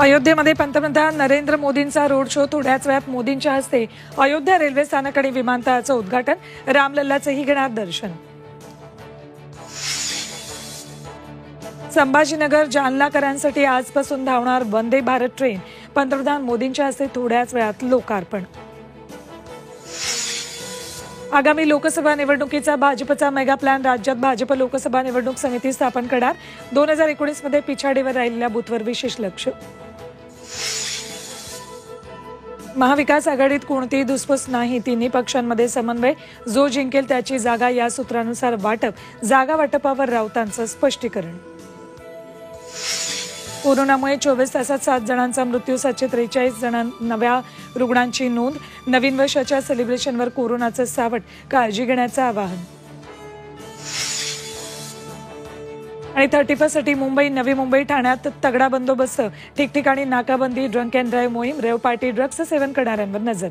अयोध्येमध्ये पंतप्रधान नरेंद्र मोदींचा road show. थोड्याच वेळात मोदींच्या हस्ते अयोध्या रेल्वे स्थानक आणि विमानतळाचं उद्घाटन. रामलल्लाचंही घेणार दर्शन. संभाजीनगर जालनाकरांसाठी आजपासून धावणार वंदे भारत ट्रेन. पंतप्रधान मोदींच्या हस्ते थोड्याच वेळात लोकार्पण. आगामी लोकसभा निवडणुकीचा भाजपचा मेगा प्लॅन. राज्यात भाजप लोकसभा निवडणूक समिती स्थापन करणार. 2019 मध्ये पिछाडीवर राहिलेल्या बूथवर विशेष लक्ष. महाविकास आघाडीत कोणतीही धुसफूस नाही. तिन्ही पक्षांमध्ये समन्वय. जो जिंकेल त्याची जागा या सूत्रानुसार वाटप. जागा वाटपावर राऊतांचं स्पष्टीकरण. कोरोनामुळे 24 तासात 7 जणांचा मृत्यू. 743 नव्या रुग्णांची नोंद. नवीन वर्षाच्या सेलिब्रेशनवर कोरोनाचं सावट. काळजी घेण्याचं आवाहन. आणि 31 साठी मुंबई, नवी मुंबई, ठाण्यात तगडा बंदोबस्त. ठिकठिकाणी नाकाबंदी. ड्रंक अँड ड्राईव्ह मोहीम. रेव पार्टी, ड्रग्सचं सेवन करणाऱ्यांवर नजर.